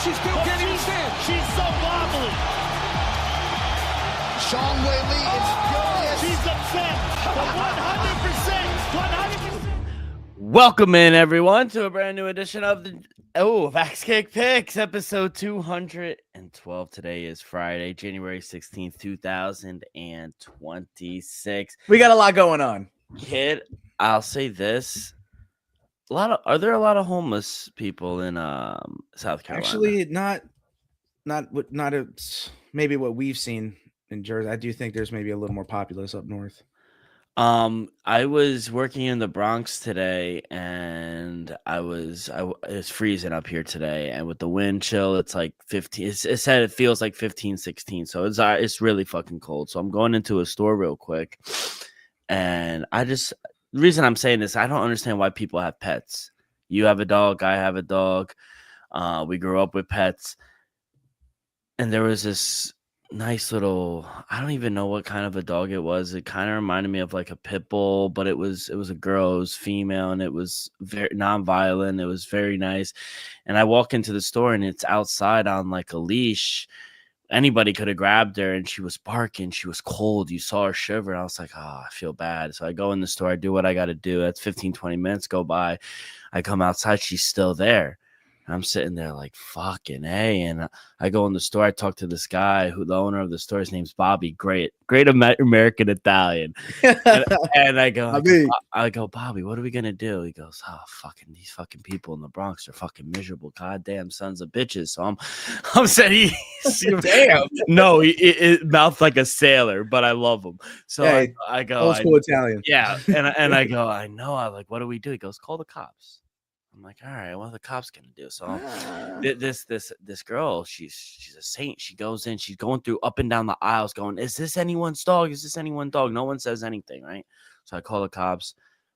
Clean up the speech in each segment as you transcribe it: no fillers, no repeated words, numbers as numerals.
She still can't even stand. She's so wobbly. Sean Whaley is furious. She's upset. But 100%. Welcome in, everyone, to a brand new edition of the Vax Kick Picks, episode 212. Today is Friday, January 16th, 2026. We got a lot going on. Kid, I'll say this. Are there a lot of homeless people in South Carolina? Actually, not maybe what we've seen in Jersey. I do think there's maybe a little more populous up north. I was working in the Bronx today, and it's freezing up here today, and with the wind chill, it's like 15. It said it feels like 15, 16, so it's really fucking cold. So I'm going into a store real quick, and the reason I'm saying this, I don't understand why people have pets. You have a dog, I have a dog. We grew up with pets, and there was this nice little, I don't even know what kind of a dog it was. It kind of reminded me of like a pit bull, but it was a girl, it was female, and it was very non-violent. It was very nice. And I walk into the store and it's outside on like a leash. Anybody could have grabbed her, and she was barking. She was cold. You saw her shiver. And I was like, I feel bad. So I go in the store. I do what I got to do. That's 15, 20 minutes go by. I come outside. She's still there. I'm sitting there like, fucking A. And I go in the store. I talk to this guy the owner of the store. His name's Bobby. Great American Italian. and I go, Bobby, what are we going to do? He goes, fucking these fucking people in the Bronx are fucking miserable. Goddamn sons of bitches. So I'm saying, damn. No, he mouthed like a sailor, but I love him. So hey, I go, old school Italian. Yeah. And I go, I know. I like, what do we do? He goes, call the cops. I'm like, all right, what are the cops gonna do? So this girl, she's a saint. She goes in, she's going through up and down the aisles, going, "Is this anyone's dog? Is this anyone's dog?" No one says anything, right? So I call the cops.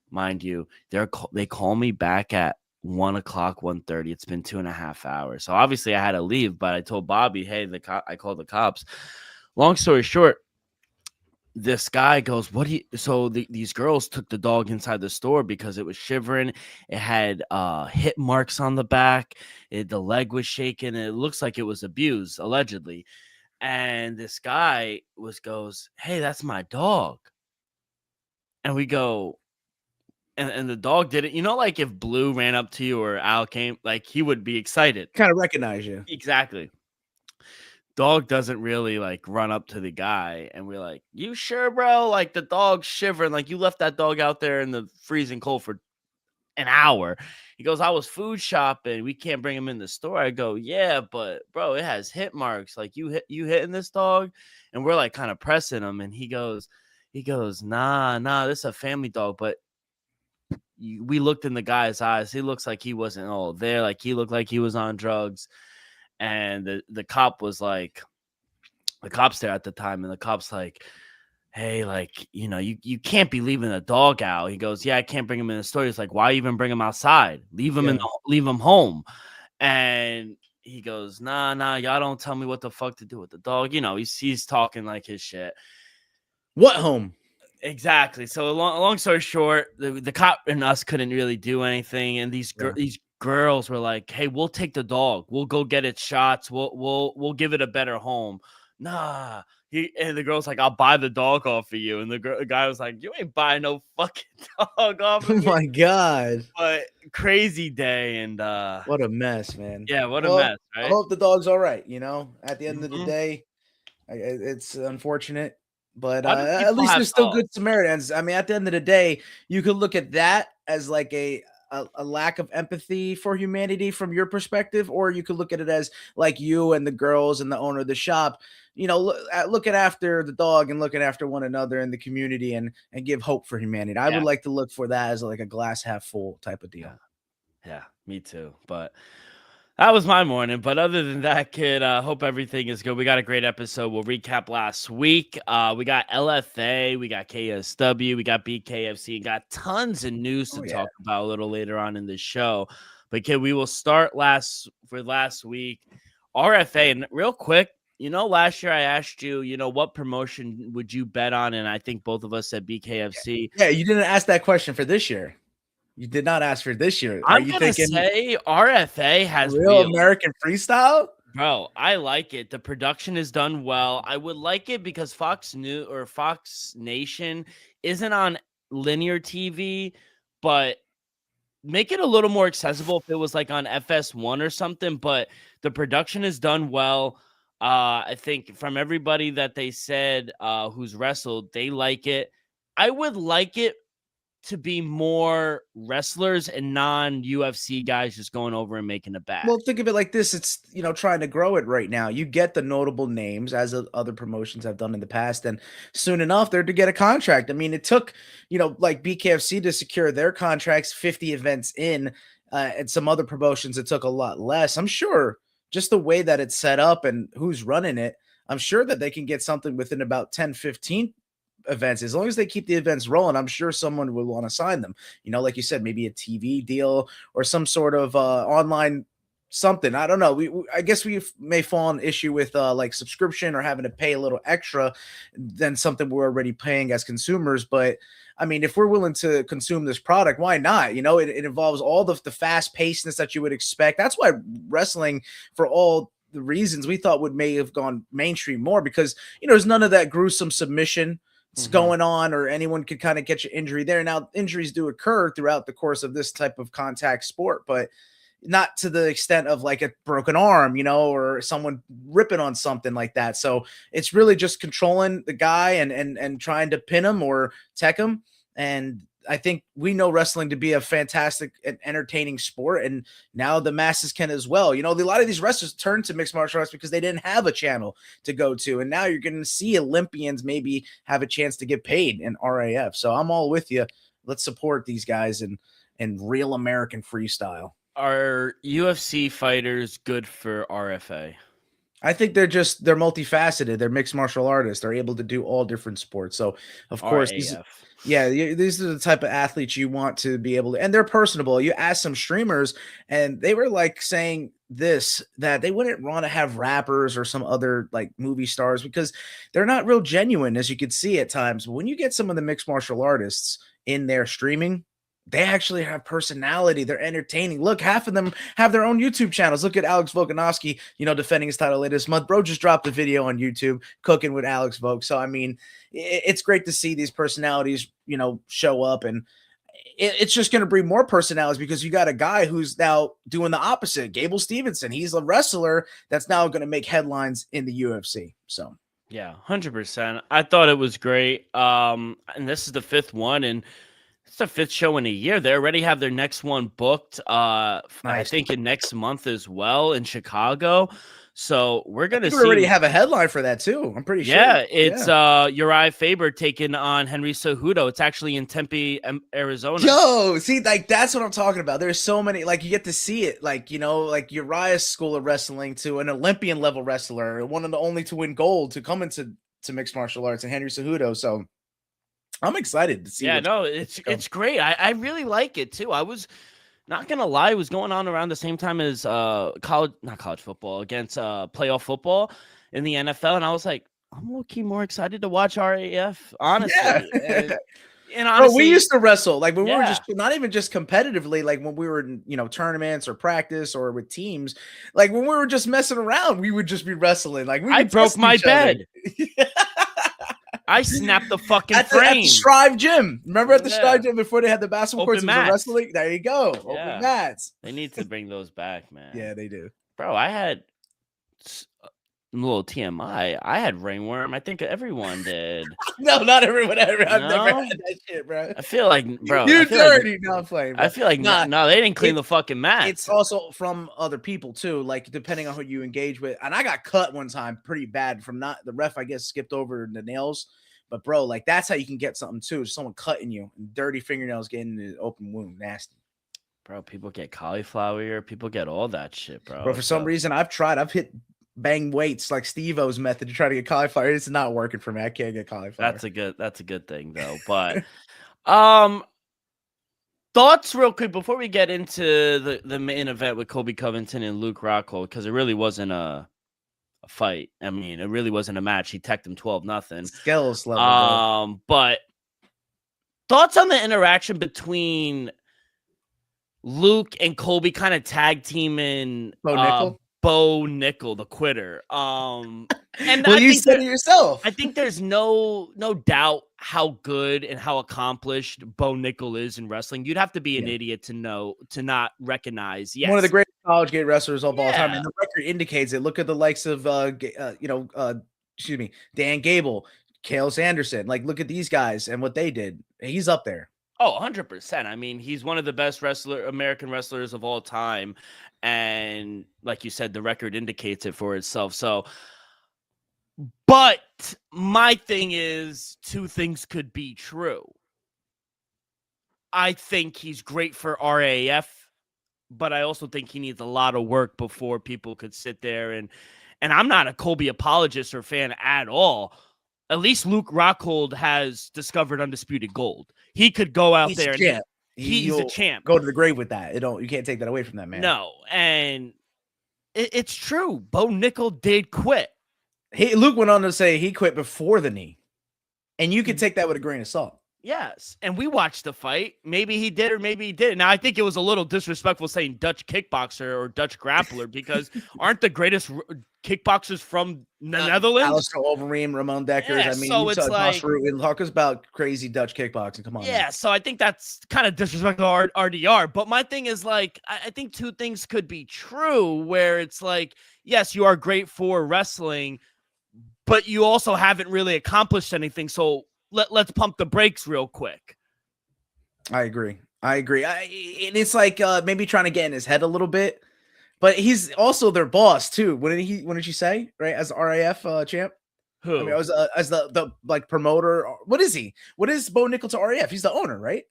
Mind you, they call me back at 1:00, 1:30. It's been 2.5 hours. So obviously I had to leave, but I told Bobby, hey, I called the cops. Long story short, this guy goes, these girls took the dog inside the store because it was shivering. It had hit marks on the back. The leg was shaking. And it looks like it was abused, allegedly. And this guy goes, hey, that's my dog. And we go, and the dog did it. You know, like if Blue ran up to you or Al came, like he would be excited. Kind of recognize you. Exactly. Dog doesn't really like run up to the guy, and we're like, you sure, bro? Like the dog's shivering, like you left that dog out there in the freezing cold for an hour. He goes, I was food shopping, we can't bring him in the store. I go, yeah, but bro, it has hit marks. Like you hitting this dog? And we're like kind of pressing him, and he goes, nah, this is a family dog. But we looked in the guy's eyes. He looks like he wasn't all there. Like he looked like he was on drugs. And the cop was like, the cop's there at the time, and the cop's like, hey, like, you know, you can't be leaving a dog out. He goes, yeah, I can't bring him in the store. He's like, why even bring him outside? Leave him leave him home. And he goes, nah, y'all don't tell me what the fuck to do with the dog. You know, he's talking like his shit. What home? Exactly. So long story short, the cop and us couldn't really do anything, and these girls were like, hey, we'll take the dog, we'll go get its shots, we'll give it a better home. Nah. And the girl's like, I'll buy the dog off of you. And the guy was like, you ain't buying no fucking dog off of me. Oh my god. But crazy day. And what a mess, man. Yeah, what a mess, right? I hope the dog's all right. You know, at the end of the day, it's unfortunate, but at least there's still good Samaritans. I mean, at the end of the day, you could look at that as like a lack of empathy for humanity from your perspective, or you could look at it as like you and the girls and the owner of the shop, you know, looking after the dog and looking after one another in the community and give hope for humanity. I would like to look for that as like a glass half full type of deal. Yeah, me too. But that was my morning. But other than that, kid, hope everything is good. We got a great episode. We'll recap last week. We got LFA, we got KSW, we got BKFC, got tons of news to talk about a little later on in the show. But kid, we will start last week. RFA, and real quick, you know, last year I asked you, you know, what promotion would you bet on? And I think both of us said BKFC. Yeah, you didn't ask that question for this year. You did not ask for this year. Are I'm you gonna thinking say RFA has real wheels. American freestyle? Bro, I like it. The production is done well. I would like it because Fox News or Fox Nation isn't on linear TV, but make it a little more accessible if it was like on FS1 or something. But the production is done well. I think from everybody that they said who's wrestled, they like it. I would like it to be more wrestlers and non-UFC guys just going over and making a back. Well, think of it like this. It's, trying to grow it right now. You get the notable names as other promotions have done in the past. And soon enough, they're to get a contract. I mean, it took, like BKFC to secure their contracts 50 events in, and some other promotions, it took a lot less. I'm sure just the way that it's set up and who's running it, I'm sure that they can get something within about 10, 15 events. As long as they keep the events rolling, I'm sure someone will want to sign them. Like you said, maybe a TV deal or some sort of online something. I don't know. I guess we may fall on issue with like subscription or having to pay a little extra than something we're already paying as consumers. But I mean, if we're willing to consume this product, why not? It involves all the fast pacedness that you would expect. That's why wrestling, for all the reasons we thought may have gone mainstream more, because there's none of that gruesome submission going on, or anyone could kind of catch an injury there. Now, injuries do occur throughout the course of this type of contact sport, but not to the extent of like a broken arm, or someone ripping on something like that. So it's really just controlling the guy and trying to pin him or tech him. And I think we know wrestling to be a fantastic and entertaining sport, and now the masses can as well. A lot of these wrestlers turned to mixed martial arts because they didn't have a channel to go to, and now you're going to see Olympians maybe have a chance to get paid in RAF. So I'm all with you. Let's support these guys in real American freestyle. Are UFC fighters good for RFA? I think they're multifaceted. They're mixed martial artists. They're able to do all different sports. So of course, these are the type of athletes you want to be able to, and they're personable. You ask some streamers and they were like saying that they wouldn't want to have rappers or some other like movie stars because they're not real genuine, as you could see at times. But when you get some of the mixed martial artists in their streaming, they actually have personality. They're entertaining. Look, half of them have their own YouTube channels. Look at Alex Volkanovski, defending his title latest month. Bro just dropped a video on YouTube, cooking with Alex Volk. So, I mean, it's great to see these personalities, show up. And it's just going to bring more personalities because you got a guy who's now doing the opposite. Gable Stevenson. He's a wrestler that's now going to make headlines in the UFC. So, yeah, 100%. I thought it was great. And this is the 5th one. And it's the 5th show in a year. They already have their next one booked. Nice. I think in next month as well in Chicago. So we're gonna see. We already have a headline for that too. I'm pretty sure. Yeah, it's Uriah Faber taking on Henry Cejudo. It's actually in Tempe, Arizona. Yo, see, like that's what I'm talking about. There's so many, like you get to see it, like like Uriah's school of wrestling to an Olympian level wrestler, one of the only to win gold to come into mixed martial arts, and Henry Cejudo. So I'm excited to see. Yeah, no, it's great. I really like it too. I was not gonna lie, it was going on around the same time as not college football against playoff football in the NFL, and I was like, I'm low-key more excited to watch RAF, honestly. Yeah. And honestly, we used to wrestle like when we were just not even just competitively, like when we were in tournaments or practice or with teams, like when we were just messing around, we would just be wrestling. Like I broke my bed. I snapped the fucking frame. At the Strive Gym. Remember at the Strive Gym before they had the basketball courts and wrestling? There you go. Open mats. They need to bring those back, man. Yeah, they do. Bro, I had a little TMI. I had ringworm. I think everyone did. No, not everyone. I've never had that shit, bro. I feel like, bro. You're dirty. No, I'm playing. I feel like, no, they didn't clean the fucking mat. It's also from other people, too, like depending on who you engage with. And I got cut one time pretty bad from the ref, I guess, skipped over the nails. But, bro, like that's how you can get something, too. Someone cutting you. Dirty fingernails getting in the open wound. Nasty. Bro, people get cauliflower ear. People get all that shit, bro. Bro, for some reason, I've hit bang weights like Steve-O's method to try to get cauliflower. It's not working for me. I can't get cauliflower. That's a good thing, though. But thoughts real quick before we get into the main event with Colby Covington and Luke Rockhold, because it really wasn't a fight. I mean, it really wasn't a match. He teched him 12-0. Skills level. But thoughts on the interaction between Luke and Colby kind of tag teaming Bo Nickel, the quitter. And well, you said it yourself. I think there's no doubt how good and how accomplished Bo Nickel is in wrestling. You'd have to be an idiot to not recognize. Yes, one of the great college gate wrestlers of all time, and the record indicates it. Look at the likes of Dan Gable, Cale Sanderson. Like, look at these guys and what they did. He's up there. Oh, 100%. I mean, he's one of the best American wrestlers of all time. And like you said, the record indicates it for itself. So, but my thing is, two things could be true. I think he's great for RAF, but I also think he needs a lot of work before people could sit there and I'm not a Colby apologist or fan at all. At least Luke Rockhold has discovered undisputed gold. He could go out there and he's a champ. Go to the grave with that. You can't take that away from that man. No, and it's true. Bo Nickel did quit. Luke went on to say he quit before the knee, and you could take that with a grain of salt. Yes, and we watched the fight. Maybe he did or maybe he didn't. Now, I think it was a little disrespectful saying Dutch kickboxer or Dutch grappler because aren't the greatest kickboxers from the Netherlands? Alistair Overeem, Ramon Deckers. Yeah, I mean, so it's like talk us about crazy Dutch kickboxing. Come on. Yeah, man. So I think that's kind of disrespectful to RDR. But my thing is like, I think two things could be true where it's like, yes, you are great for wrestling, but you also haven't really accomplished anything. So let's pump the brakes real quick. I agree. It's like maybe trying to get in his head a little bit, but he's also their boss too. What did you say? Right, as the RAF champ. Who? I mean, as the like promoter. What is he? What is Bo Nickel to RAF? He's the owner, right?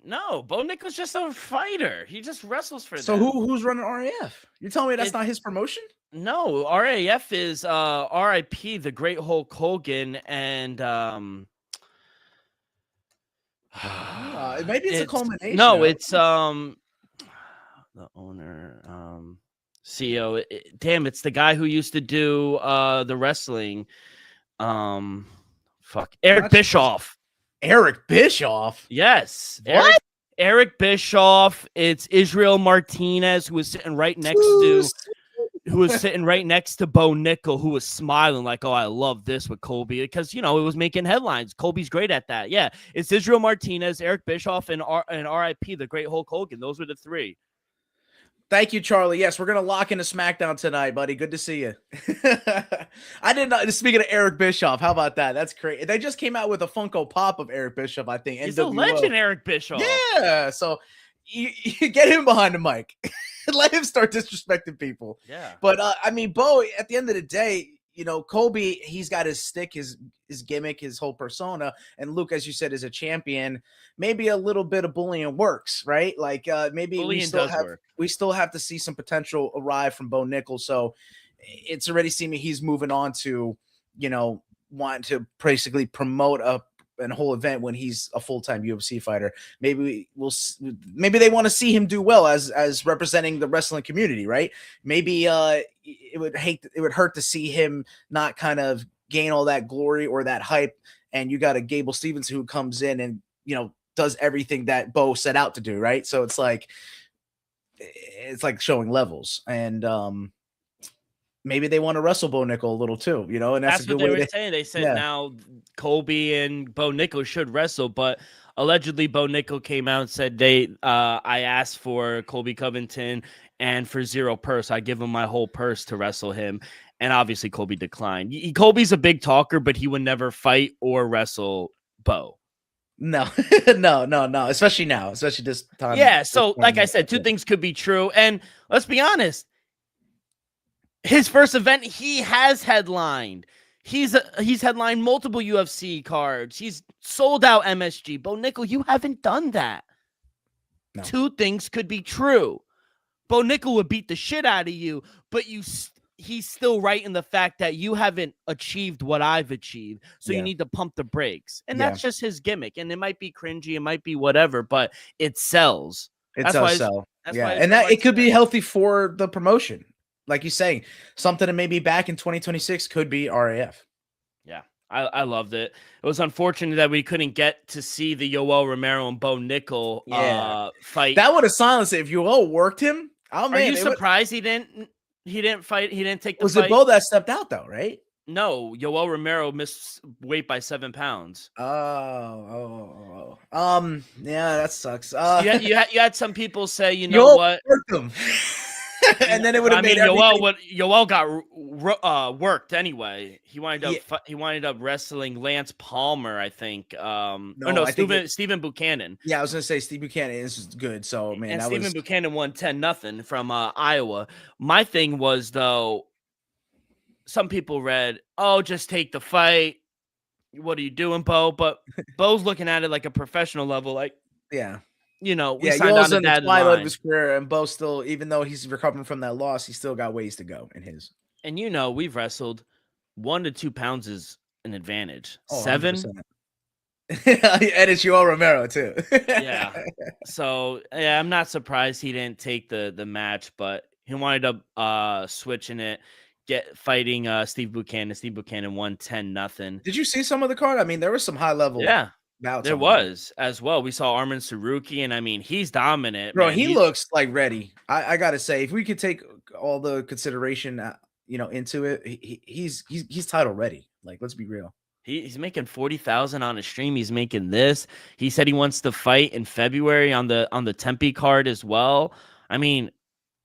No, Bo Nickel's just a fighter. He just wrestles for them. So who's running RAF? You're telling me that's not his promotion? No, RAF is RIP, the Great Hulk Hogan, and maybe it's a culmination. No, it's the owner, CEO. Damn, it's the guy who used to do the wrestling. Eric Bischoff. Eric Bischoff. Yes. What? Eric Bischoff. It's Israel Martinez, who was sitting right next to Bo Nickel, who was smiling like, oh, I love this with Colby because, it was making headlines. Colby's great at that. Yeah, it's Israel Martinez, Eric Bischoff, and RIP, the Great Hulk Hogan. Those were the three. Thank you, Charlie. Yes, we're going to lock into SmackDown tonight, buddy. Good to see you. I did not. Speaking of Eric Bischoff, how about that? That's crazy. They just came out with a Funko Pop of Eric Bischoff, I think. He's a legend, Eric Bischoff. Yeah, so you get him behind the mic. Let him start disrespecting people. Yeah. But, I mean, Bo, at the end of the day, Colby, he's got his stick, his gimmick, his whole persona. And Luke, as you said, is a champion. Maybe a little bit of bullying works, right? Like maybe we still have to see some potential arrive from Bo Nickel. So it's already seeming he's moving on to, wanting to basically promote a whole event when he's a full-time UFC fighter. Maybe maybe they want to see him do well as representing the wrestling community, right? Maybe it would hurt to see him not kind of gain all that glory or that hype. And you got a Gable Stevenson who comes in and, does everything that Bo set out to do, right? So it's like showing levels. And maybe they want to wrestle Bo Nickel a little too, and that's a good what way they were saying. They said now Colby and Bo Nickel should wrestle, but allegedly Bo Nickel came out and said I asked for Colby Covington and for zero purse. I give him my whole purse to wrestle him. And obviously Colby declined. Colby's a big talker, but he would never fight or wrestle Bo. No, no. Especially now, especially this time. Yeah. So like I said, two things could be true. And let's be honest. His first event, he has headlined. He's headlined multiple UFC cards. He's sold out MSG. Bo Nickel, you haven't done that. No. Two things could be true. Bo Nickel would beat the shit out of you, but he's still right in the fact that you haven't achieved what I've achieved. So you need to pump the brakes. And that's just his gimmick. And it might be cringy, it might be whatever, but it sells. It does sell. Yeah. And that it could be healthy for the promotion. Like you're saying, something that maybe back in 2026 could be RAF. Yeah. I loved it. It was unfortunate that we couldn't get to see the Yoel Romero and Bo Nickel fight. That would have silenced it if Yoel worked him. Oh man, Are you surprised he didn't fight? He didn't take the was fight? it Bo that stepped out though, right? No, Yoel Romero missed weight by 7 pounds. Yeah, that sucks. You had some people say, you know Yoel what? worked him. And then it would have made Yoel got worked anyway. He wound up wrestling Lance Palmer, I think. Stephen Buchanan. Yeah, I was gonna say Steve Buchanan is good. So man, and Stephen Buchanan won 10-0 from Iowa. My thing was though, some people read, "Oh, just take the fight. What are you doing, Bo?" But Bo's looking at it like a professional level, like yeah. We signed Yoel's on in the twilight of his career, and Bo still, even though he's recovering from that loss, he's still got ways to go in his. And we've wrestled 1 to 2 pounds is an advantage. 7, and it's Yoel Romero too. Yeah. So yeah, I'm not surprised he didn't take the match, but he wanted up switching it, fighting Steve Buchanan. Steve Buchanan won 10-0. Did you see some of the card? I mean, there was some high level. Yeah. There was as well. We saw Arman Saruki, and I mean, he's dominant. Bro, he looks like ready. I gotta say, if we could take all the consideration, into it, he's title ready. Like, let's be real. He's making 40,000 on a stream. He's making this. He said he wants to fight in February on the Tempe card as well. I mean,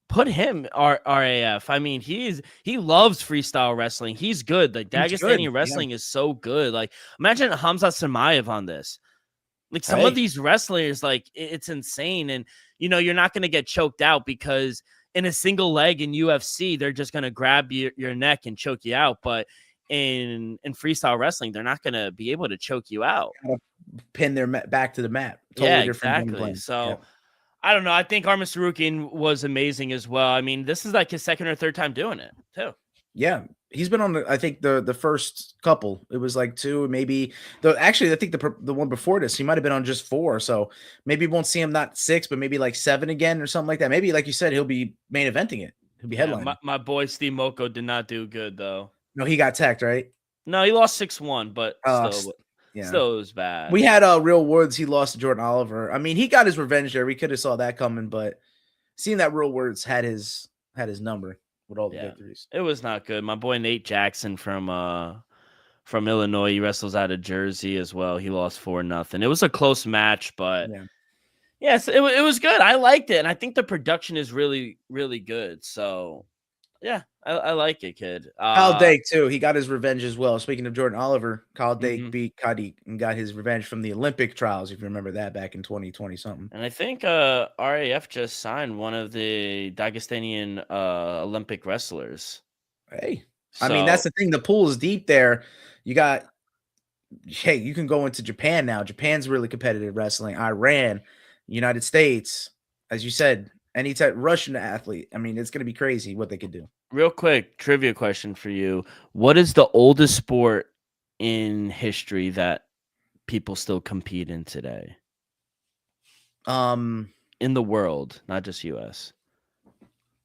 put him RAF. I mean, he loves freestyle wrestling. He's good. Like Dagestani wrestling is so good. Like imagine Hamza Samayev on this. Like some of these wrestlers, like it's insane. And you're not going to get choked out because in a single leg in UFC, they're just going to grab your neck and choke you out. But in freestyle wrestling, they're not going to be able to choke you out. Pin their back to the mat. Totally exactly. So. I don't know. I think Arman Sarukian was amazing as well. I mean, this is like his second or third time doing it too. Yeah, he's been on I think the first couple. It was like 2, maybe. Actually, I think the one before this, he might have been on just 4. So maybe we won't see him not 6, but maybe like 7 again or something like that. Maybe like you said, he'll be main eventing it. He'll be headlining. My boy Steve Moko did not do good though. No, he got teched, right? No, he lost 6-1, but still. Yeah. Still, it was bad. We had Real Woods. He lost to Jordan Oliver. I mean, he got his revenge there. We could have saw that coming, but seeing that Real Woods had his number with all the victories. It was not good. My boy Nate Jackson from Illinois, he wrestles out of Jersey as well. He lost 4-0. It was a close match, but yes, it was good. I liked it, and I think the production is really, really good. So. Yeah, I like it, kid. Kyle Dake, too. He got his revenge as well. Speaking of Jordan Oliver, Kyle Dake beat Kadik and got his revenge from the Olympic trials, if you remember that, back in 2020-something. And I think RAF just signed one of the Dagestanian Olympic wrestlers. Hey. So, I mean, that's the thing. The pool is deep there. You can go into Japan now. Japan's really competitive wrestling. Iran, United States, as you said, any type Russian athlete. I mean, it's going to be crazy what they could do. Real quick trivia question for you. What is the oldest sport in history that people still compete in today? In the world, not just US.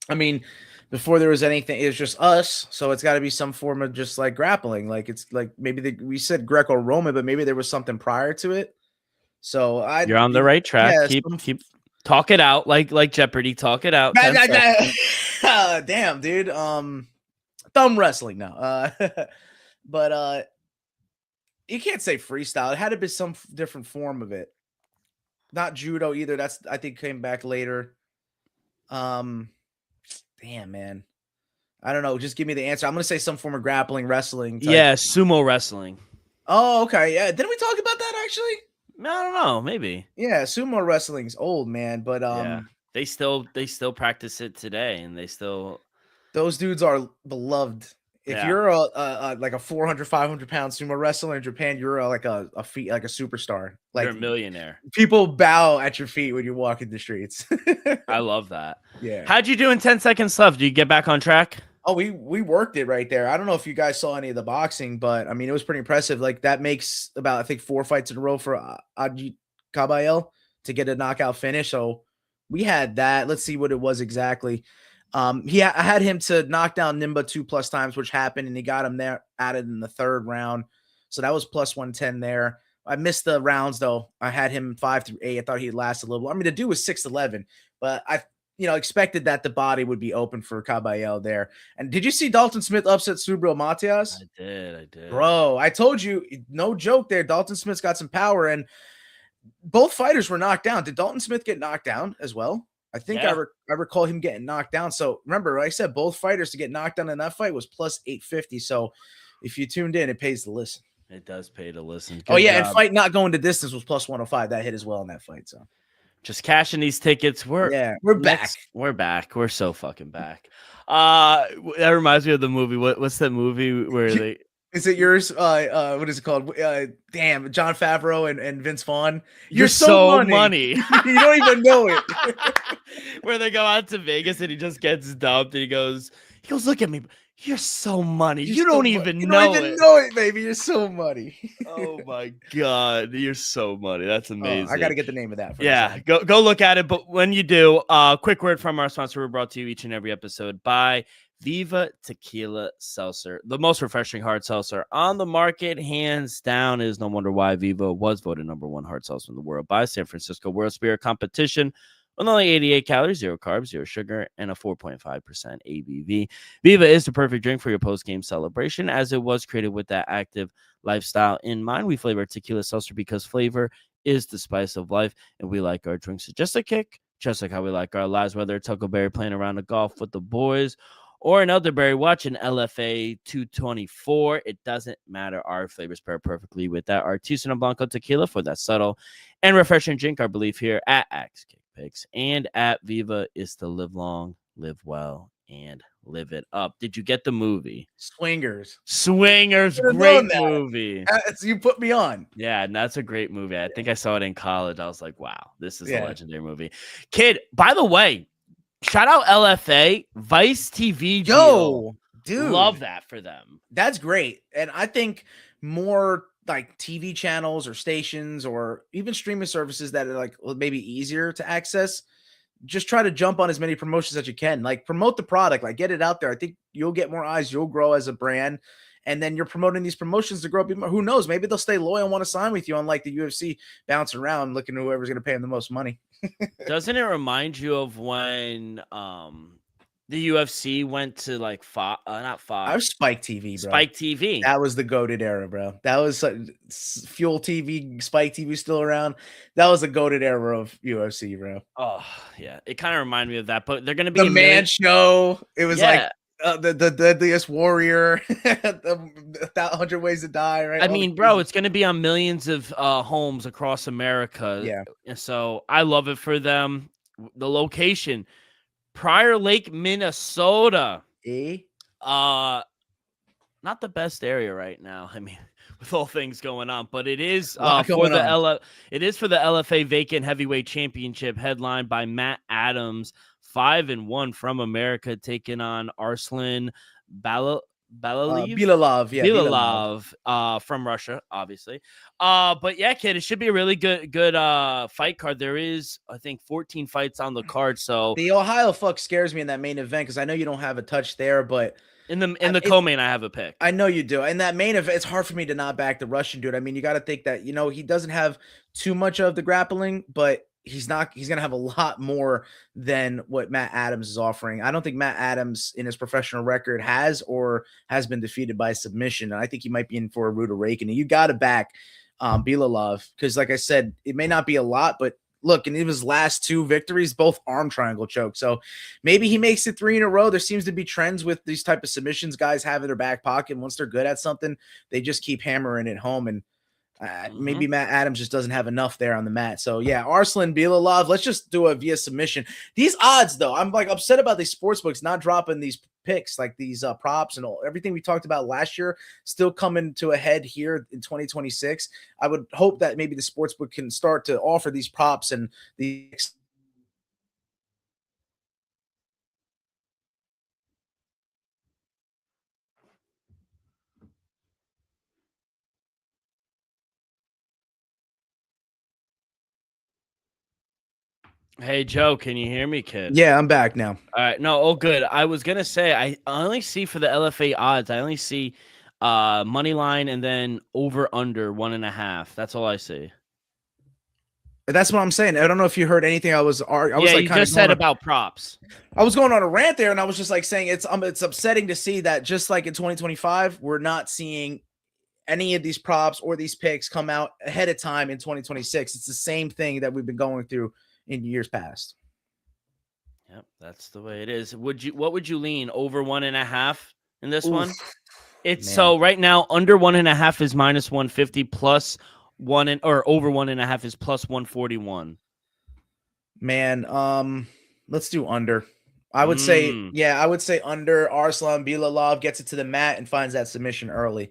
I mean, before there was anything, it was just us. So it's got to be some form of just like grappling. Like it's like maybe we said Greco-Roman, but maybe there was something prior to it. So you're on the right track. Keep talk it out like Jeopardy. Talk it out. Damn, dude. Thumb wrestling now. But you can't say freestyle. It had to be some different form of it. Not judo either. That's I think came back later. Damn, man. I don't know. Just give me the answer. I'm gonna say some form of grappling wrestling. Yeah, sumo wrestling. Oh, okay. Yeah. Didn't we talk about that actually? I don't know, maybe. Yeah, sumo wrestling's old, man, but they still practice it today, and those dudes are beloved. If you're like a 400, 500 pound sumo wrestler in Japan, you're like a superstar. Like you're a millionaire. People bow at your feet when you walk in the streets. I love that. Yeah. How'd you do in 10 seconds left? Did you get back on track? Oh, we worked it right there. I don't know if you guys saw any of the boxing, but I mean, it was pretty impressive. Like that makes about, I think, 4 fights in a row for Aji Kabayel to get a knockout finish. So we had that. Let's see what it was exactly. I had him to knock down Nimba 2+ times, which happened, and he got him there added in the 3rd round. So that was plus 110 there. I missed the rounds though. I had him 5 through 8. I thought he'd last a little. I mean, the dude was 6'11", but I expected that the body would be open for Caballero there. And did you see Dalton Smith upset Subriel Matias? I did. Bro, I told you, no joke there. Dalton Smith's got some power, and both fighters were knocked down. Did Dalton Smith get knocked down as well? I think I recall him getting knocked down. So remember, I said both fighters to get knocked down in that fight was plus 850. So if you tuned in, it pays to listen. It does pay to listen. Good job. And fight not going to distance was plus 105. That hit as well in that fight. So just cashing these tickets. We're back. We're back. We're so fucking back. That reminds me of the movie. What's that movie where they? Is it yours? What is it called? Damn, John Favreau and Vince Vaughn. You're so money. You don't even know it. Where they go out to Vegas and he just gets dumped and he goes, look at me. You're so money. You don't even know it, baby. You're so money. Oh my God. You're so money. That's amazing. I got to get the name of that. Go look at it. But when you do, quick word from our sponsor. We're brought to you each and every episode by Viva Tequila Seltzer, the most refreshing hard seltzer on the market, hands down. Is no wonder why Viva was voted #1 hard seltzer in the world by San Francisco World Spirit Competition. With only 88 calories, 0 carbs, 0 sugar, and a 4.5% ABV. Viva is the perfect drink for your post-game celebration, as it was created with that active lifestyle in mind. We flavor tequila seltzer because flavor is the spice of life, and we like our drinks just a kick, just like how we like our lives, whether it's Huckleberry playing around the golf with the boys or an elderberry watching LFA 224. It doesn't matter. Our flavors pair perfectly with that Artisanal Blanco tequila for that subtle and refreshing drink. Our belief here at Axe Kick Picks and at Viva is to live long, live well, and live it up. Did you get the movie? Swingers. Great movie. You put me on. Yeah, and that's a great movie. I think I saw it in college. I was like, wow, this is a legendary movie. Kid, by the way, shout out LFA, Vice TV. Yo, dude. Love that for them. That's great. And I think more like TV channels or stations or even streaming services that are like maybe easier to access, just try to jump on as many promotions as you can. Like promote the product, like get it out there. I think you'll get more eyes, you'll grow as a brand, and then you're promoting these promotions to grow people. Who knows? Maybe they'll stay loyal and want to sign with you, unlike the UFC bounce around looking at whoever's going to pay them the most money. Doesn't it remind you of when the UFC went to like not Fox. I was Spike TV, bro. Spike TV. That was the goated era, bro. That was Fuel TV, Spike TV still around. That was the goated era of UFC, bro. Oh, yeah. It kind of reminded me of that, but they're going to be the Man Show. It was like the Deadliest Warrior, 100 Ways to Die, right? I mean, bro, it's going to be on millions of homes across America. Yeah. And so I love it for them. The location, Prior Lake, Minnesota. Not the best area right now. I mean, with all things going on, but it is for the LFA Vacant Heavyweight Championship, headlined by Matt Adams, 5-1 from America, taking on Arslan Bilalov from Russia, obviously. But yeah, kid, it should be a really good fight card. There is, I think, 14 fights on the card. So the Ohio fuck scares me in that main event because I know you don't have a touch there, but in the co-main, I have a pick. I know you do. In that main event, it's hard for me to not back the Russian dude. I mean, you got to think that, he doesn't have too much of the grappling, but he's going to have a lot more than what Matt Adams is offering. I don't think Matt Adams in his professional record has been defeated by submission. And I think he might be in for a rude awakening. You got to back Bilalov because, like I said, it may not be a lot, but look, in his last 2 victories, both arm triangle choke. So maybe he makes it 3 in a row. There seems to be trends with these type of submissions guys have in their back pocket. And once they're good at something, they just keep hammering it home. And maybe Matt Adams just doesn't have enough there on the mat. So yeah, Arslan Bilalov, let's just do it via submission. These odds though, I'm like upset about these sports books not dropping these picks, like these props and everything we talked about last year still coming to a head here in 2026. I would hope that maybe the sports book can start to offer these props and the Hey, Joe, can you hear me, kid? Yeah, I'm back now. All right. No, good. I was going to say, I only see for the LFA odds, I only see money line, and then over under 1.5. That's all I see. That's what I'm saying. I don't know if you heard anything. I was like, you just said about props. I was going on a rant there, and I was just like saying it's upsetting to see that just like in 2025, we're not seeing any of these props or these picks come out ahead of time in 2026. It's the same thing that we've been going through in years past. Yep, that's the way it is. What would you lean over 1.5 in this one? It's so right now under 1.5 is minus 150 plus or over 1.5 is plus 141. Man, let's do under. I would say under. Arslan Bilalov gets it to the mat and finds that submission early.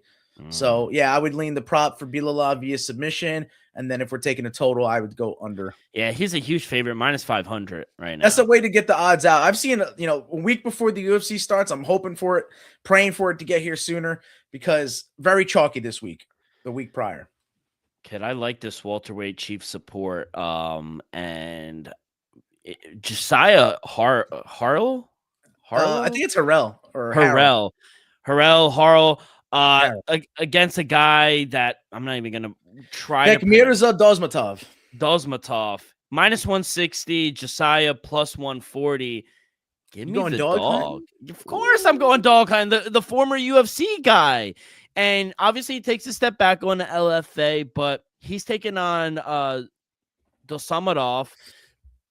So I would lean the prop for Bilalov via submission, and then if we're taking a total, I would go under. Yeah, he's a huge favorite, minus 500 right now. That's the way to get the odds out. I've seen, a week before the UFC starts. I'm hoping for it, praying for it to get here sooner because very chalky this week, the week prior. Kid, I like this welterweight chief support. And Josiah Harrell? I think it's Harrell or Harrell. Against a guy that I'm not even gonna try. Mirza Dozmatov. Minus 160. Josiah plus 140. Give me the dog. Of course, I'm going dog hunt. The former UFC guy, and obviously he takes a step back on the LFA, but he's taking on Dozmatov.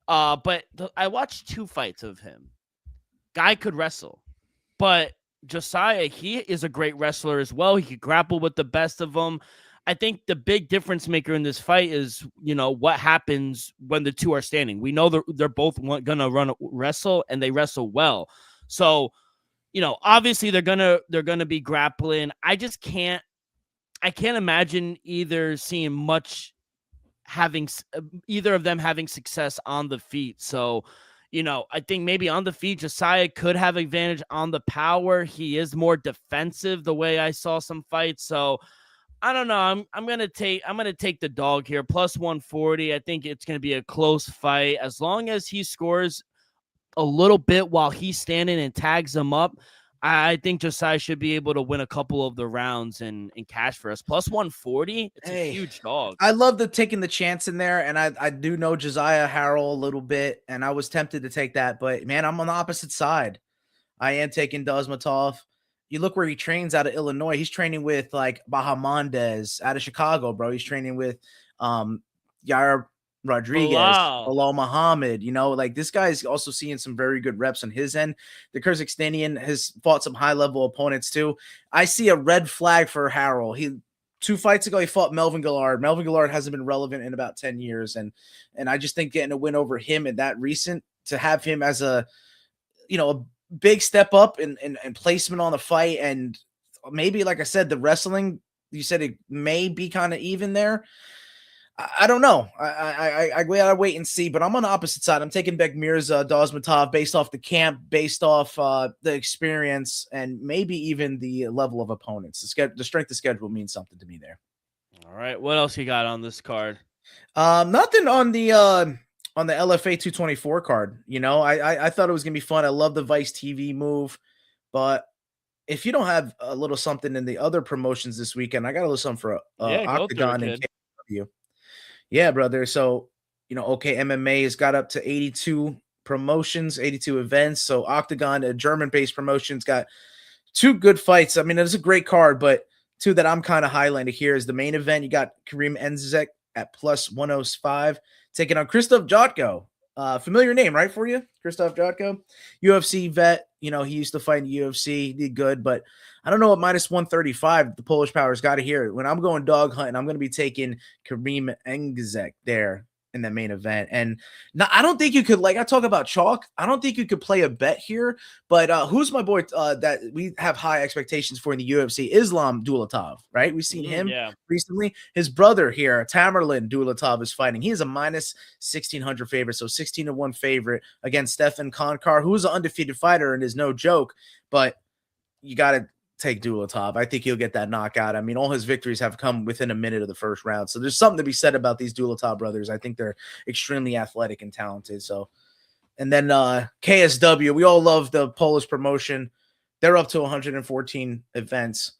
But I watched 2 fights of him. Guy could wrestle, but Josiah, he is a great wrestler as well. He could grapple with the best of them. I think the big difference maker in this fight is, what happens when the two are standing. We know they're both going to wrestle, and they wrestle well. So, obviously they're going to be grappling. I can't imagine either of them having success on the feet. So, I think maybe on the feet, Josiah could have advantage. On the power, he is more defensive the way I saw some fights. So I don't know. I'm gonna take the dog here, plus 140. I think it's gonna be a close fight. As long as he scores a little bit while he's standing and tags him up, I think Josiah should be able to win a couple of the rounds and cash for us. Plus 140, it's a huge dog. I love taking the chance in there, and I do know Josiah Harrell a little bit, and I was tempted to take that, but man, I'm on the opposite side. I am taking Dozmatov. You look where he trains out of Illinois. He's training with like Bahamondes out of Chicago, bro. He's training with Yair Rodriguez, Bilal Muhammad, this guy is also seeing some very good reps on his end. The Kyrgyzstanian has fought some high-level opponents too. I see a red flag for Harrell. 2 fights ago, he fought Melvin Gillard. Melvin Gillard hasn't been relevant in about 10 years. And I just think getting a win over him in that recent, to have him as a big step up in placement on the fight. And maybe, like I said, the wrestling, you said it may be kind of even there. I don't know. I gotta wait and see, but I'm on the opposite side. I'm taking Bekmirza Dozmatov based off the camp, based off the experience, and maybe even the level of opponents. The strength of schedule means something to me there. All right, what else you got on this card? Nothing on the LFA 224 card. I thought it was gonna be fun. I love the Vice TV move, but if you don't have a little something in the other promotions this weekend, I got a little something for Octagon and KSW. Yeah, brother. So, OK MMA has got up to 82 promotions, 82 events. So Octagon, a German-based promotion's got 2 good fights. I mean, it's a great card, but 2 that I'm kind of highlighting here is the main event. You got Karim Enzek at plus 105, taking on Krzysztof Jotko. Familiar name, right, for you? Krzysztof Jotko, UFC vet. He used to fight in the UFC, did good, but I don't know what minus 135 the Polish Power's got to hear. When I'm going dog hunting, I'm going to be taking Karim Enzek there in the main event. And now, I don't think you could, like I talk about chalk, I don't think you could play a bet here, but who's my boy that we have high expectations for in the UFC? Islam Dulatov, right? We've seen him recently. His brother here, Tamerlan Dulatov, is fighting. He is a minus 1,600 favorite, so 16-1 favorite against Stefan Konkar, who's an undefeated fighter and is no joke, but you got to take Dulatov. I think he'll get that knockout. I mean, all his victories have come within a minute of the first round. So there's something to be said about these Dulatov brothers. I think they're extremely athletic and talented. So, and then KSW, we all love the Polish promotion. They're up to 114 events.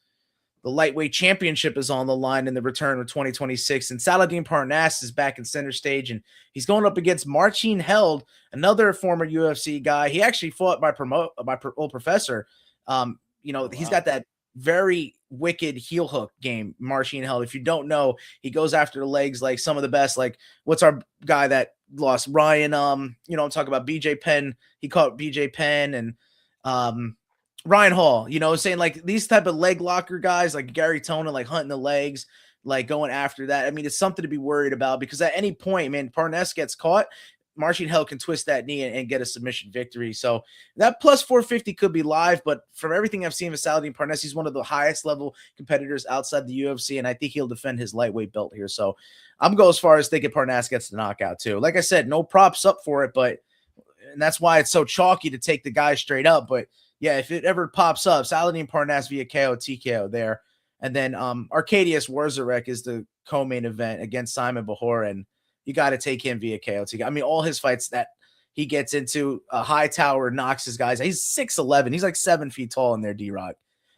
the lightweight championship is on the line in the return of 2026. And Saladin Parnasse is back in center stage, and he's going up against Marcin Held, another former UFC guy. He actually fought my old professor. He's got that very wicked heel hook game, Marcin Held. If you don't know, he goes after the legs like some of the best. Like, what's our guy that lost? Ryan, I'm talking about BJ Penn. He caught BJ Penn and Ryan Hall, saying like these type of leg locker guys like Gary Tonin, like hunting the legs, like going after that. I mean, it's something to be worried about because at any point, man, Parnasse gets caught, Marcin Held can twist that knee and get a submission victory. So that plus 450 could be live, but from everything I've seen with Saladin Parnasse, he's one of the highest level competitors outside the UFC, and I think he'll defend his lightweight belt here. So I'm going as far as thinking Parnasse gets the knockout too. Like I said, no props up for it, and that's why it's so chalky to take the guy straight up. But yeah, if it ever pops up, Saladin Parnasse via KO, TKO there. And then Arkadiusz Wierzarek is the co-main event against Simon Bahor, and you got to take him via KO, TKO. I mean, all his fights that he gets into, high tower, knocks his guys. He's 6'11". He's like 7 feet tall in there, D-Rock.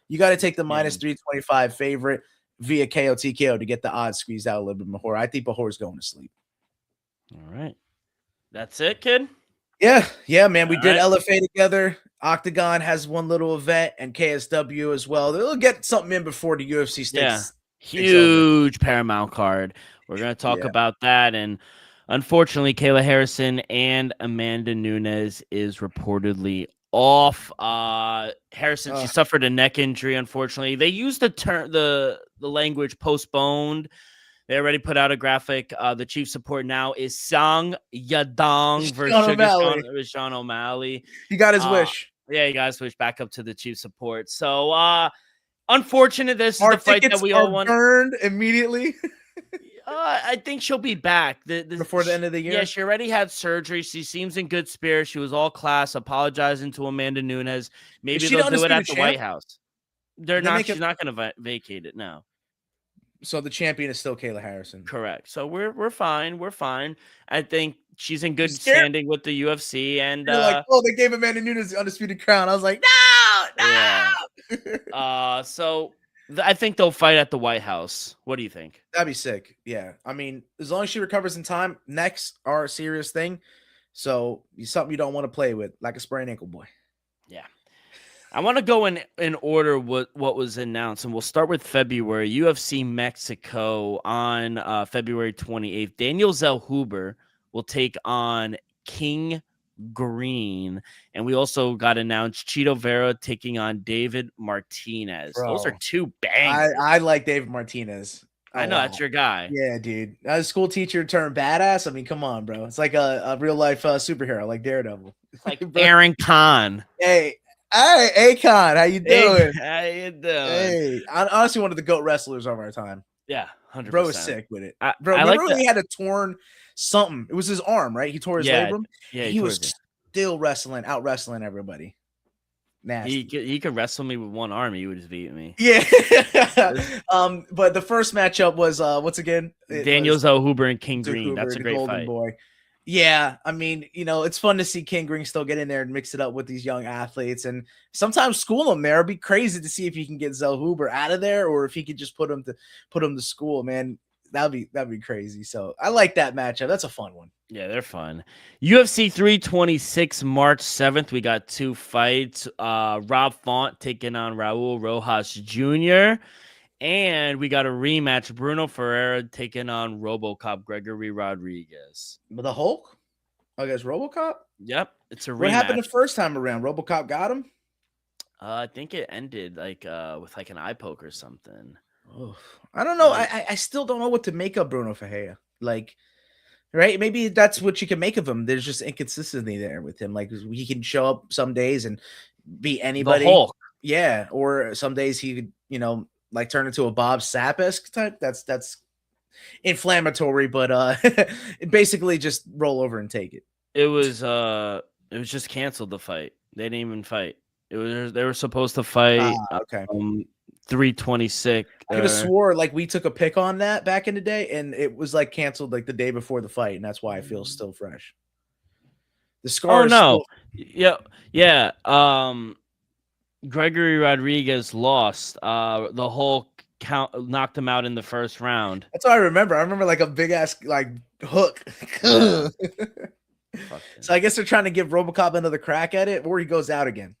You got to take the minus 325 favorite via KO, TKO to get the odds squeezed out a little bit more. I think Bahor's going to sleep. All right. That's it, kid? Yeah, man. We did LFA together. OKTAGON has one little event and KSW as well. They'll get something in before the UFC stakes. Yeah. Huge Paramount card. We're going to talk about that. And unfortunately, Kayla Harrison and Amanda Nunes is reportedly off. Harrison, she suffered a neck injury, unfortunately. They used the language postponed. They already put out a graphic. The chief support now is Sang Yadong versus Sean O'Malley. He got his wish. Yeah, he got his wish back up to the chief support. So, unfortunate. This is the fight that we all want. Burned immediately. I think she'll be back before the end of the year. Yeah, she already had surgery. She seems in good spirits. She was all class, apologizing to Amanda Nunes. Maybe they'll do it at the White House. They're not. She's not going to vacate it now. So the champion is still Kayla Harrison. Correct. So we're fine. We're fine. I think she's in good standing with the UFC. And you're like, they gave Amanda Nunes the undisputed crown. I was like, no. Yeah. So I think they'll fight at the White House. What do you think? That'd be sick. Yeah. I mean, as long as she recovers in time, necks are a serious thing. So it's something you don't want to play with, like a sprained ankle, boy. Yeah. I want to go in order what was announced, and we'll start with February. UFC Mexico on February 28th. Daniel Zellhuber will take on King Green, and we also got announced Chito Vera taking on David Martinez. Bro, those are two bangers. I like David Martinez. I know that's your guy. Yeah, dude. A school teacher turned badass. I mean, come on, bro. It's like a real life superhero, like Daredevil. It's like Aaron Khan. Hey, Akon, how you doing? How you doing? Hey, honestly, one of the GOAT wrestlers of our time. Yeah, 100%. Bro was sick with it. He had a torn something. It was his arm, right? He tore his labrum. Yeah, he was still out wrestling everybody. Nasty. He could wrestle me with one arm. He would just beat me. Yeah. But the first matchup was what's again? Daniel Zellhuber and King Green. That's a great Golden fight. Boy. Yeah, I mean, it's fun to see King Green still get in there and mix it up with these young athletes, and sometimes school them there. It'd be crazy to see if he can get Zellhuber out of there, or if he could just put him to school. Man, that'd be crazy. So I like that matchup. That's a fun one. Yeah, they're fun. UFC 326, March 7th. We got two fights. Rob Font taking on Raul Rojas Jr. And we got a rematch. Bruno Ferreira taking on RoboCop Gregory Rodriguez. The Hulk? I guess RoboCop? Yep. It's a rematch. What happened the first time around? RoboCop got him? I think it ended with an eye poke or something. Oh, I don't know. I still don't know what to make of Bruno Ferreira. Right? Maybe that's what you can make of him. There's just inconsistency there with him. Like, he can show up some days and be anybody. The Hulk. Yeah. Or some days he could, turn into a Bob Sapp-esque type. That's inflammatory, but basically just roll over and take it. It was just canceled, the fight. They didn't even fight. They were supposed to fight. Okay. 326. I could have swore we took a pick on that back in the day, and it was canceled the day before the fight, and that's why I feel still fresh. The scar. Oh no. Yeah. Gregory Rodriguez lost. The Hulk knocked him out in the first round. That's all I remember. I remember like a big ass like hook. Yeah. So I guess they're trying to give RoboCop another crack at it, or he goes out again.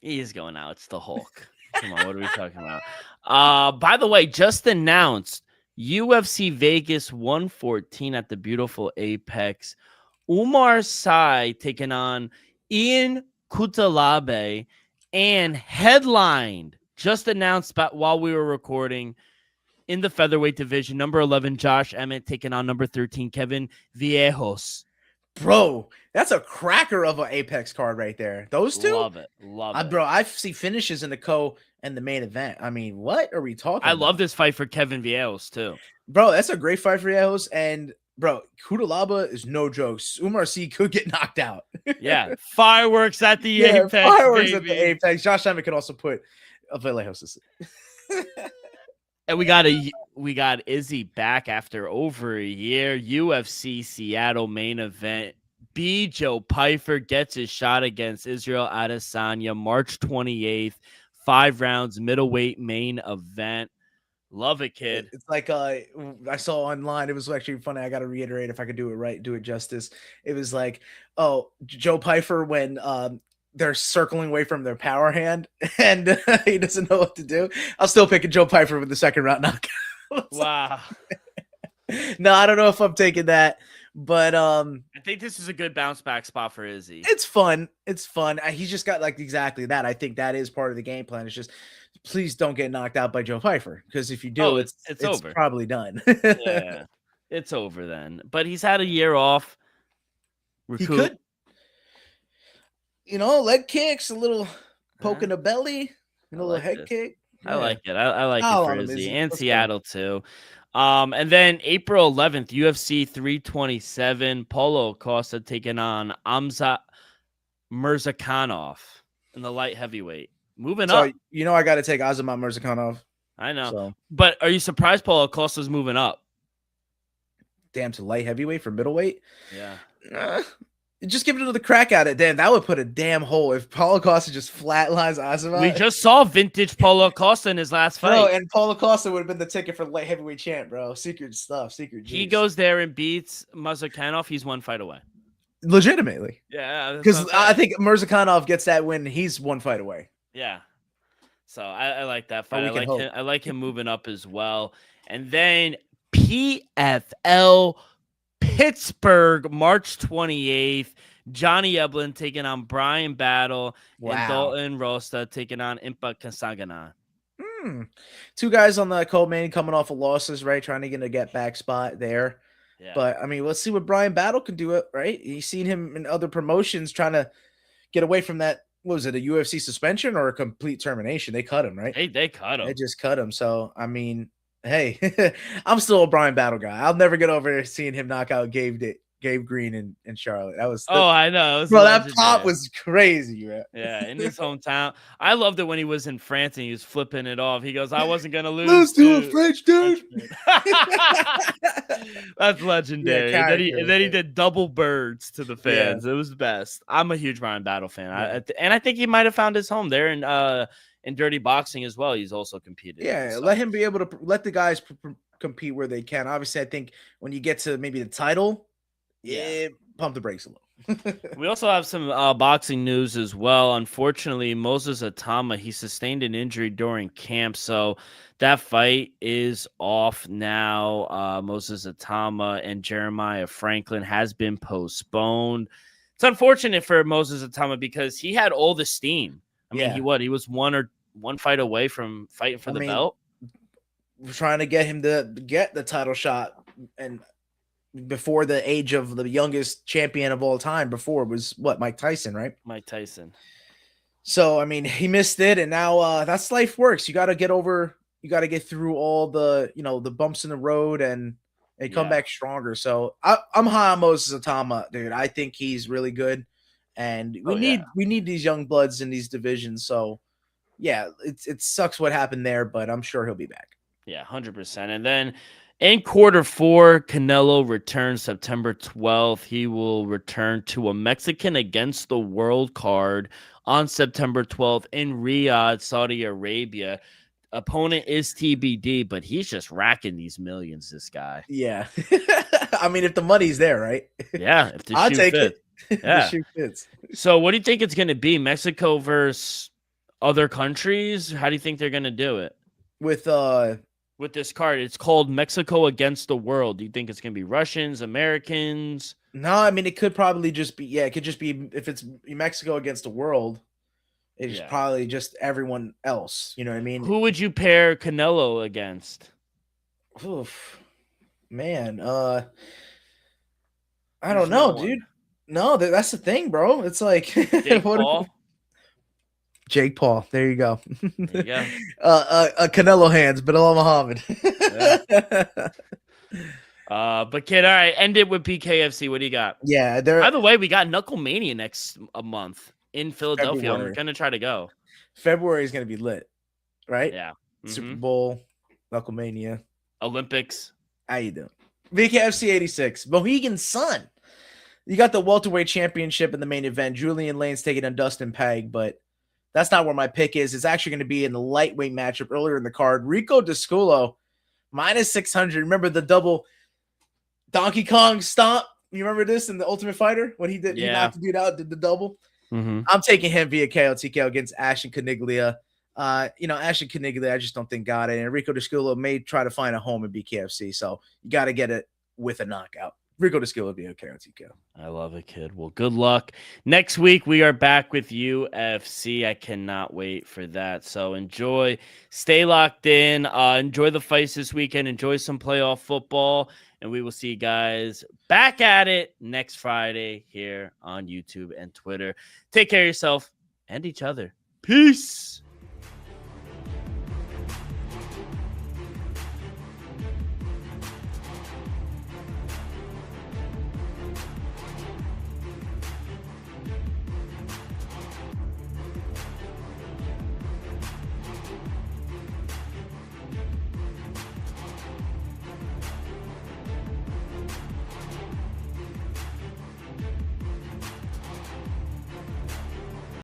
He's going out. It's the Hulk. Come on, what are we talking about? By the way, just announced UFC Vegas 114 at the beautiful Apex. Umar Sy taking on Ian Kutalabe and headlined, just announced while we were recording, in the featherweight division, number 11, Josh Emmett taking on number 13, Kevin Viejos. Bro, that's a cracker of an Apex card right there. Those two? Love it. Bro, I see finishes in the co and the main event. I mean, what are we talking about? I love this fight for Kevin Viejos, too. Bro, that's a great fight for Viejos. And, bro, Kudalaba is no joke. Umar Sy could get knocked out. Yeah, fireworks at the Apex, fireworks baby. At the Apex. Josh Emmett could also put Viejos. And we got Izzy back after over a year. UFC Seattle main event. Joe Pyfer gets his shot against Israel Adesanya March 28th. 5 rounds, middleweight main event. Love it, kid. It's like I saw online. It was actually funny. I got to reiterate if I could do it right, do it justice. It was like, oh, Joe Pyfer when they're circling away from their power hand and he doesn't know what to do. I'll still pick Joe Pyfer with the second round knockout. Wow. No, I don't know if I'm taking that, but I think this is a good bounce back spot for Izzy. It's fun. He's just got like exactly that. I think that is part of the game plan. It's just please don't get knocked out by Joe Pyfer, because if you do, it's over. Probably done. Yeah, it's over then. But he's had a year off. He could. Leg kicks, a little poke in the belly, a little head kick. Yeah. I like it. I like it for Izzy and Seattle too. And then April 11th, UFC 327, Paulo Costa taking on Amza Mirzakhanov in the light heavyweight. Moving up. I got to take Azamat Mirzakhanov. I know. So. But are you surprised Paulo Costa's moving up? Damn, to light heavyweight for middleweight? Yeah. Just give it another crack at it. Damn, that would put a damn hole if Paulo Costa just flatlines Azamat. We just saw vintage Paulo Costa in his last fight. Bro, and Paulo Costa would have been the ticket for the light heavyweight champ, bro. Secret stuff, secret juice. He goes there and beats Mirzakhanov. He's 1 fight away. Legitimately. Yeah. Because I think Mirzakhanov gets that win. He's 1 fight away. Yeah. So I like that fight. I like him moving up as well. And then PFL Pittsburgh, March 28th. Johnny Eblin taking on Brian Battle. Wow. And Dalton Rosta taking on Impa Kasagana. 2 guys on the co-main coming off of losses, right? Trying to get a get-back spot there. Yeah. But, I mean, let's see what Brian Battle can do, right? You've seen him in other promotions trying to get away from that. What was it, a UFC suspension or a complete termination? They cut him, right? They cut him. They just cut him. So, I mean, hey, I'm still a Brian Battle guy. I'll never get over seeing him knock out Gabe Green in Charlotte. That was I know. Bro, that pop was crazy, man. Yeah, in his hometown. I loved it when he was in France and he was flipping it off. He goes, I wasn't gonna lose to a French dude. That's legendary. Yeah, and then he did double birds to the fans. Yeah. It was the best. I'm a huge Brian Battle fan. Yeah. And I think he might have found his home there in Dirty Boxing as well. He's also competed. Yeah, let him be able to let the guys compete where they can. Obviously, I think when you get to maybe the title, pump the brakes a little. We also have some boxing news as well. Unfortunately, Moses Atama, he sustained an injury during camp, so that fight is off now. Moses Atama and Jeremiah Franklin has been postponed. It's unfortunate for Moses Atama because he had all the steam. I mean, he was one fight away from fighting for the belt. We're trying to get him to get the title shot, and before the age of the youngest champion of all time before was Mike Tyson, right? Mike Tyson. So, I mean, he missed it, and now that's life works. You got to get through all the, the bumps in the road and come back stronger. So I'm high on Moses Atama, dude. I think he's really good, and we need these young bloods in these divisions. So yeah, it sucks what happened there, but I'm sure he'll be back. Yeah, 100%. And then in quarter 4, Canelo returns September 12th. He will return to a Mexican against the world card on September 12th in Riyadh, Saudi Arabia. opponent is TBD, but he's just racking these millions. This guy. Yeah. I mean, if the money's there, right? Yeah, if the I'll shoe take fits. it. Yeah. The shoe fits. So, what do you think it's going to be? Mexico versus other countries? How do you think they're going to do it With this card? It's called Mexico Against the World. Do you think it's going to be Russians, Americans? No, I mean, it could probably just be, it could just be, if it's Mexico against the world, it's probably just everyone else. You know what I mean? Who would you pair Canelo against? Oof, man, I don't know, dude. No, that's the thing, bro. It's like Jake Paul. Jake Paul. There you go. There you go. Canelo hands, Bilal Muhammad. But kid, all right, end it with PKFC. What do you got? Yeah. By the way, we got Knuckle Mania next month in Philadelphia. February. I'm gonna try to go. February is gonna be lit, right? Yeah. Super Bowl, Knuckle Mania, Olympics. How you doing? VKFC 86, Mohegan Sun. You got the welterweight championship in the main event. Julian Lane's taking on Dustin Peg, but that's not where my pick is. It's actually going to be in the lightweight matchup earlier in the card. Rico D'Sculo, minus 600. Remember the double Donkey Kong stomp? You remember this in the Ultimate Fighter when he did? Yeah. He knocked the dude out, did the double. Mm-hmm. I'm taking him via KO TKO against Ashton Caniglia. Ashton Caniglia, I just don't think got it. And Rico D'Sculo may try to find a home in BKFC, so you got to get it with a knockout. Rico D'Sculo via KO TKO. I love it, kid. Well, good luck. Next week, we are back with UFC. I cannot wait for that. So enjoy. Stay locked in. Enjoy the fights this weekend. Enjoy some playoff football. And we will see you guys back at it next Friday here on YouTube and Twitter. Take care of yourself and each other. Peace.